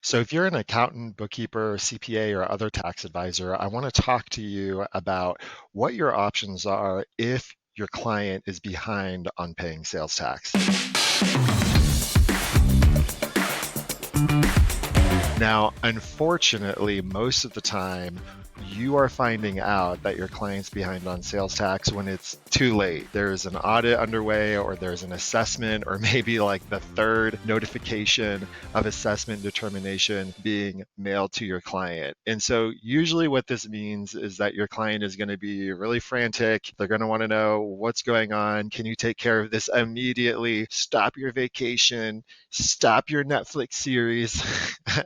So if you're an accountant, bookkeeper, CPA, or other tax advisor, I want to talk to you about what your options are if your client is behind on paying sales tax. Now, unfortunately, most of the time, you are finding out that your client's behind on sales tax when it's too late. There's an audit underway, or there's an assessment, or maybe like the third notification of assessment determination being mailed to your client. And so, usually, what this means is that your client is going to be really frantic. They're going to want to know what's going on. Can you take care of this immediately? Stop your vacation, stop your Netflix series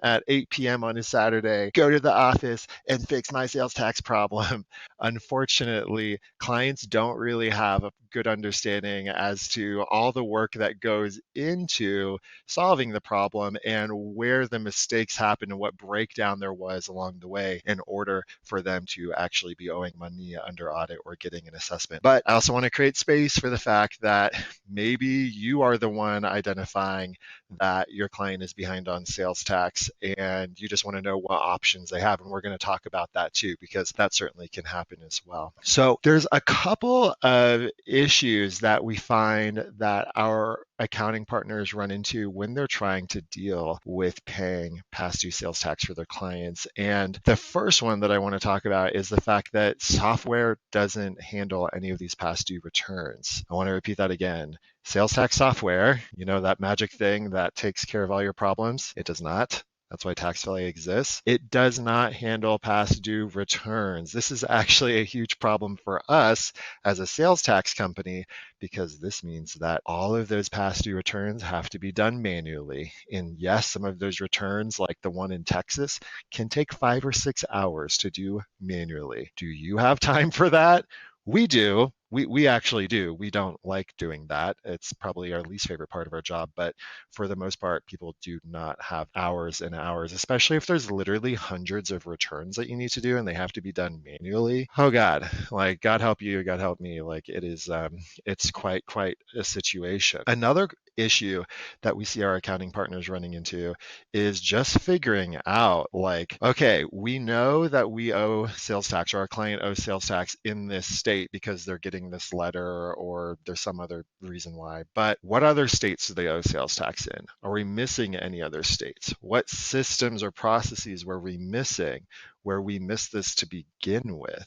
at 8 p.m. on a Saturday, go to the office and fix my sales tax problem. Unfortunately, clients don't really have a good understanding as to all the work that goes into solving the problem and where the mistakes happen and what breakdown there was along the way in order for them to actually be owing money under audit or getting an assessment. But I also want to create space for the fact that maybe you are the one identifying that your client is behind on sales tax and you just want to know what options they have. And we're going to talk about that too, because that certainly can happen as well. So there's a couple of issues that we find that our accounting partners run into when they're trying to deal with paying past due sales tax for their clients. And the first one that I want to talk about is the fact that software doesn't handle any of these past due returns. I want to repeat that again. Sales tax software, that magic thing that takes care of all your problems, it does not. That's why TaxValet exists. It does not handle past due returns. This is actually a huge problem for us as a sales tax company, because this means that all of those past due returns have to be done manually. And yes, some of those returns, like the one in Texas, can take 5 or 6 hours to do manually. Do you have time for that? We do. We actually do. We don't like doing that. It's probably our least favorite part of our job, but for the most part, people do not have hours and hours, especially if there's literally hundreds of returns that you need to do and they have to be done manually. Oh God, like God help you, God help me. Like it is, it's quite a situation. Another issue that we see our accounting partners running into is just figuring out, like, okay, we know that we owe sales tax, or our client owes sales tax in this state because they're getting this letter or there's some other reason why, but what other states do they owe sales tax in? Are we missing any other states? What systems or processes were we missing where we missed this to begin with?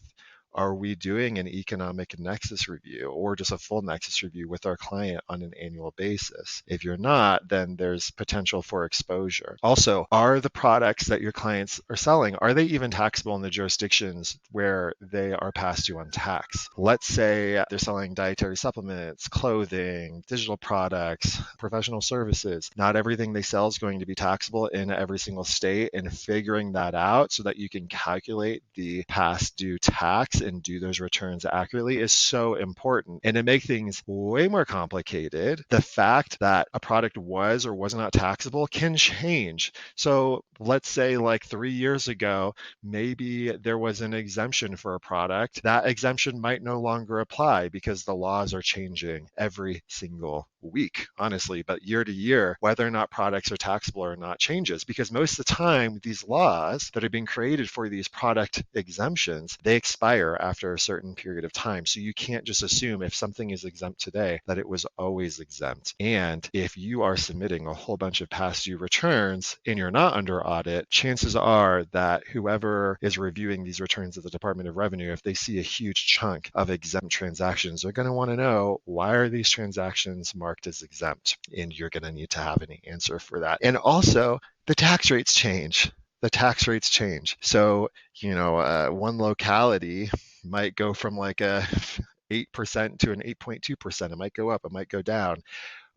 Are we doing an economic nexus review or just a full nexus review with our client on an annual basis? If you're not, then there's potential for exposure. Also, are the products that your clients are selling, are they even taxable in the jurisdictions where they are passed due on tax? Let's say they're selling dietary supplements, clothing, digital products, professional services. Not everything they sell is going to be taxable in every single state, and figuring that out so that you can calculate the past due tax and do those returns accurately is so important. And to make things way more complicated, the fact that a product was or was not taxable can change. So let's say like 3 years ago, maybe there was an exemption for a product. That exemption might no longer apply because the laws are changing every single week, honestly, but year to year, whether or not products are taxable or not changes, because most of the time, these laws that are being created for these product exemptions, they expire after a certain period of time. So you can't just assume if something is exempt today that it was always exempt. And if you are submitting a whole bunch of past due returns and you're not under audit, chances are that whoever is reviewing these returns at the Department of Revenue, if they see a huge chunk of exempt transactions, they're going to want to know, why are these transactions marked as exempt? And you're going to need to have an answer for that. And also, the tax rates change. The tax rates change. So, one locality might go from like a 8% to an 8.2%. It might go up, it might go down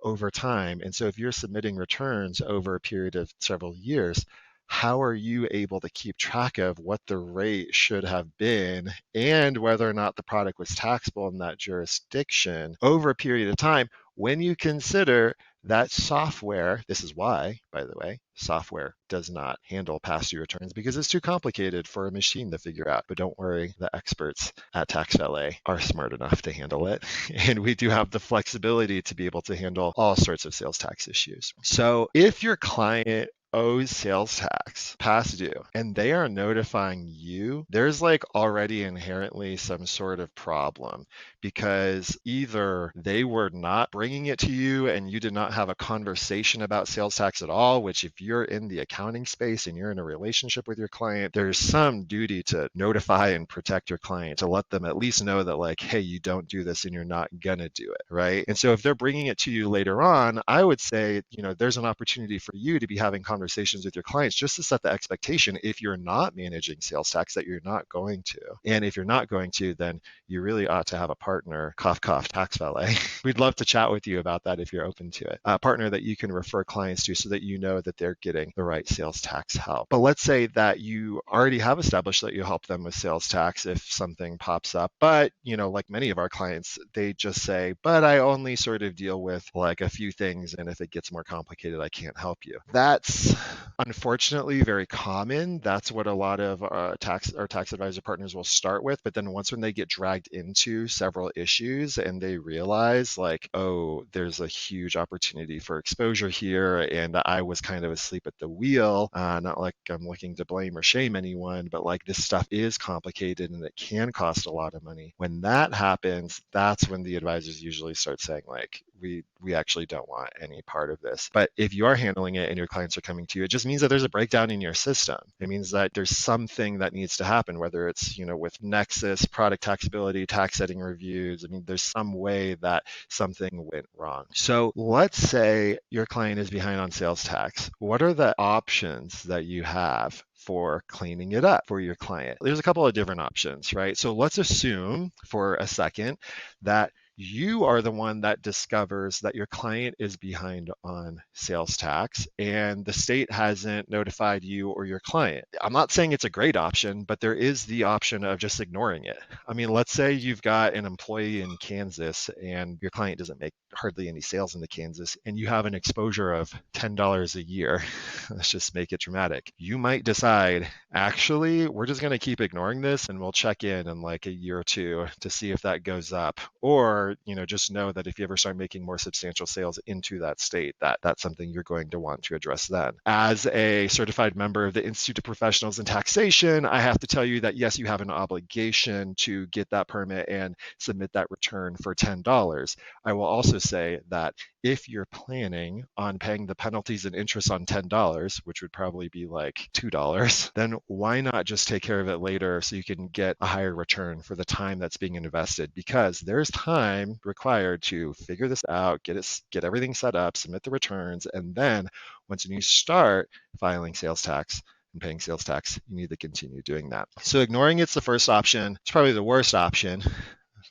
over time. And so if you're submitting returns over a period of several years, how are you able to keep track of what the rate should have been and whether or not the product was taxable in that jurisdiction over a period of time when you consider that software? This is why, by the way, software does not handle past due returns because it's too complicated for a machine to figure out. But don't worry, the experts at TaxValet are smart enough to handle it. And we do have the flexibility to be able to handle all sorts of sales tax issues. So if your client owes sales tax past due and they are notifying you, there's like already inherently some sort of problem because either they were not bringing it to you and you did not have a conversation about sales tax at all, which if you're in the accounting space and you're in a relationship with your client, there's some duty to notify and protect your client to let them at least know that like, hey, you don't do this and you're not gonna do it, right? And so if they're bringing it to you later on, I would say, there's an opportunity for you to be having conversations with your clients just to set the expectation if you're not managing sales tax that you're not going to. And if you're not going to, then you really ought to have a partner, cough, cough, TaxValet. We'd love to chat with you about that if you're open to it. A partner that you can refer clients to so that you know that they're getting the right sales tax help. But let's say that you already have established that you help them with sales tax if something pops up. But, like many of our clients, they just say, but I only sort of deal with like a few things. And if it gets more complicated, I can't help you. That's unfortunately very common. That's what a lot of tax advisor partners will start with. But then once when they get dragged into several issues and they realize like, oh, there's a huge opportunity for exposure here, and I was kind of asleep at the wheel, not like I'm looking to blame or shame anyone, but like this stuff is complicated and it can cost a lot of money. When that happens, that's when the advisors usually start saying like, we actually don't want any part of this. But if you are handling it and your clients are coming to you, it just means that there's a breakdown in your system. It means that there's something that needs to happen, whether it's, with nexus, product taxability, tax setting reviews. I mean, there's some way that something went wrong. So let's say your client is behind on sales tax. What are the options that you have for cleaning it up for your client? There's a couple of different options, right? So let's assume for a second that you are the one that discovers that your client is behind on sales tax and the state hasn't notified you or your client. I'm not saying it's a great option, but there is the option of just ignoring it. I mean, let's say you've got an employee in Kansas and your client doesn't make hardly any sales into Kansas and you have an exposure of $10 a year. Let's just make it dramatic. You might decide, actually, we're just going to keep ignoring this and we'll check in like a year or two to see if that goes up. Or, just know that if you ever start making more substantial sales into that state, that's something you're going to want to address then. As a certified member of the Institute of Professionals in Taxation, I have to tell you that yes, you have an obligation to get that permit and submit that return for $10. I will also say that if you're planning on paying the penalties and interest on $10, which would probably be like $2, then why not just take care of it later so you can get a higher return for the time that's being invested? Because there's time required to figure this out, get everything set up, submit the returns, and then once you start filing sales tax and paying sales tax, you need to continue doing that. So ignoring it's the first option. It's probably the worst option.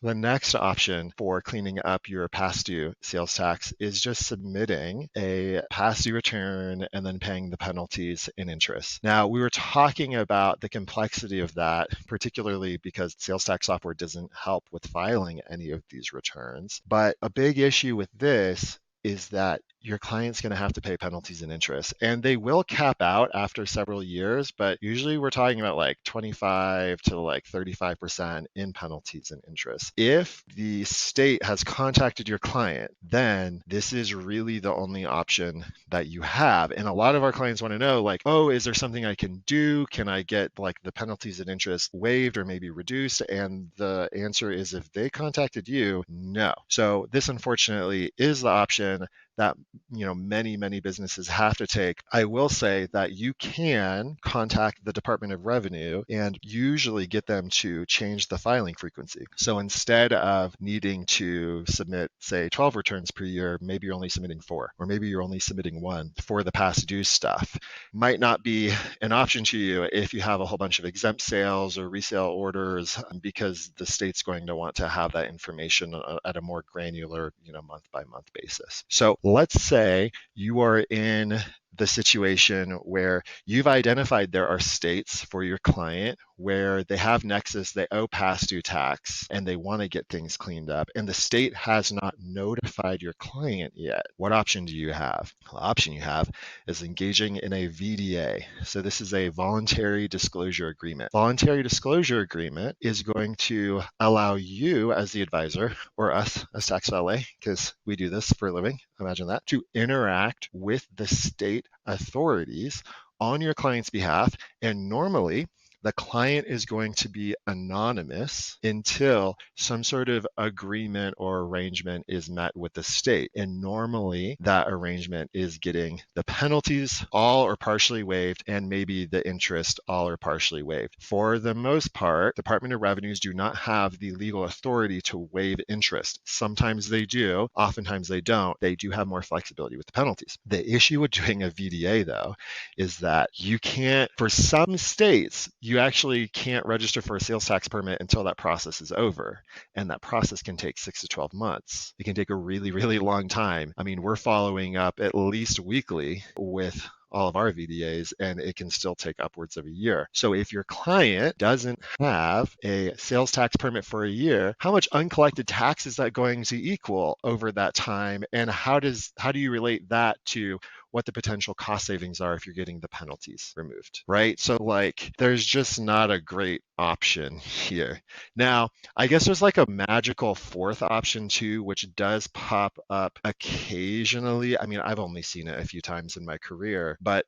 The next option for cleaning up your past due sales tax is just submitting a past due return and then paying the penalties and interest. Now, we were talking about the complexity of that, particularly because sales tax software doesn't help with filing any of these returns. But a big issue with this is that your client's going to have to pay penalties and interest, and they will cap out after several years, but usually we're talking about like 25 to like 35% in penalties and interest. If the state has contacted your client, then this is really the only option that you have. And a lot of our clients want to know like, oh, is there something I can do? Can I get like the penalties and interest waived or maybe reduced? And the answer is if they contacted you, no. So this unfortunately is the option that many businesses have to take. I will say that you can contact the Department of Revenue and usually get them to change the filing frequency. So instead of needing to submit, say, 12 returns per year, maybe you're only submitting 4, or maybe you're only submitting 1 for the past due stuff. Might not be an option to you if you have a whole bunch of exempt sales or resale orders, because the state's going to want to have that information at a more granular, month by month basis. So let's say you are in the situation where you've identified there are states for your client where they have nexus, they owe past due tax, and they want to get things cleaned up, and the state has not notified your client yet. What option do you have? The option you have is engaging in a VDA. So this is a voluntary disclosure agreement. Voluntary disclosure agreement is going to allow you as the advisor, or us as TaxValet, because we do this for a living, imagine that, to interact with the state authorities on your client's behalf. And normally, the client is going to be anonymous until some sort of agreement or arrangement is met with the state. And normally that arrangement is getting the penalties all or partially waived and maybe the interest all or partially waived. For the most part, Department of Revenues do not have the legal authority to waive interest. Sometimes they do, oftentimes they don't. They do have more flexibility with the penalties. The issue with doing a VDA though is that you can't, for some states, you actually can't register for a sales tax permit until that process is over. And that process can take 6 to 12 months. It can take a really, really long time. I mean, we're following up at least weekly with all of our VDAs, and it can still take upwards of a year. So if your client doesn't have a sales tax permit for a year, how much uncollected tax is that going to equal over that time? And how do you relate that to what the potential cost savings are if you're getting the penalties removed, right? So like, there's just not a great option here. Now, I guess there's like a magical fourth option too, which does pop up occasionally. I mean, I've only seen it a few times in my career, but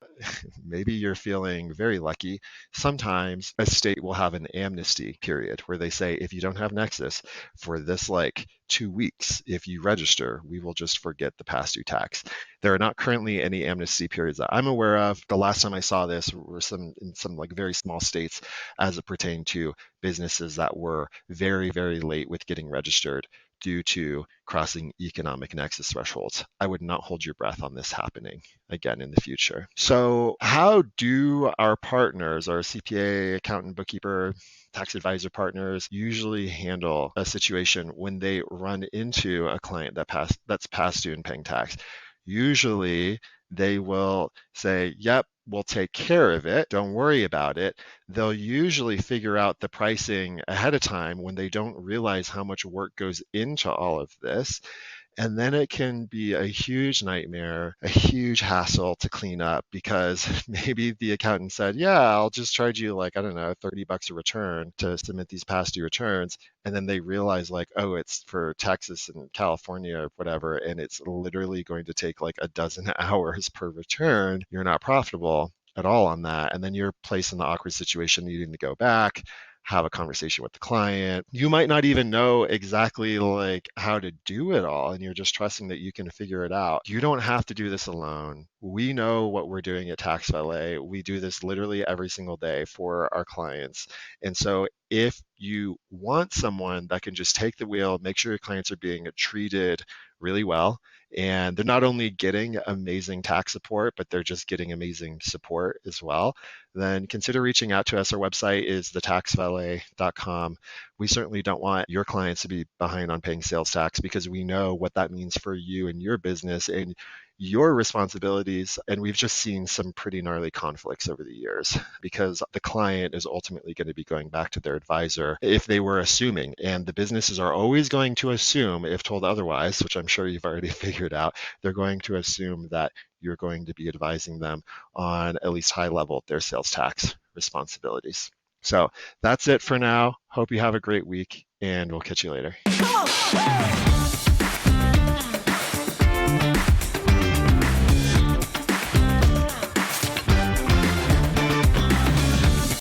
maybe you're feeling very lucky. Sometimes a state will have an amnesty period where they say, if you don't have nexus for this like 2 weeks, if you register, we will just forget the past due tax. There are not currently any amnesty periods that I'm aware of. The last time I saw this were in some like very small states as it pertained to businesses that were very, very late with getting registered due to crossing economic nexus thresholds. I would not hold your breath on this happening again in the future. So how do our partners, our CPA, accountant, bookkeeper, tax advisor partners usually handle a situation when they run into a client that's past due and paying tax? Usually they will say, yep, we'll take care of it. Don't worry about it. They'll usually figure out the pricing ahead of time when they don't realize how much work goes into all of this. And then it can be a huge nightmare, a huge hassle to clean up because maybe the accountant said, yeah, I'll just charge you like, I don't know, $30 a return to submit these past due returns. And then they realize like, oh, it's for Texas and California or whatever. And it's literally going to take like a dozen hours per return. You're not profitable at all on that. And then you're placed in the awkward situation needing to go back, have a conversation with the client. You might not even know exactly like how to do it all, and you're just trusting that you can figure it out. You don't have to do this alone. We know what we're doing at TaxValet. We do this literally every single day for our clients. And so if you want someone that can just take the wheel, make sure your clients are being treated really well, and they're not only getting amazing tax support, but they're just getting amazing support as well, then consider reaching out to us. Our website is thetaxvalet.com. We certainly don't want your clients to be behind on paying sales tax because we know what that means for you and your business and your responsibilities. And we've just seen some pretty gnarly conflicts over the years because the client is ultimately going to be going back to their advisor if they were assuming. And the businesses are always going to assume, if told otherwise, which I'm sure you've already figured out, they're going to assume that you're going to be advising them on at least high level their sales tax responsibilities. So that's it for now. Hope you have a great week, and we'll catch you later.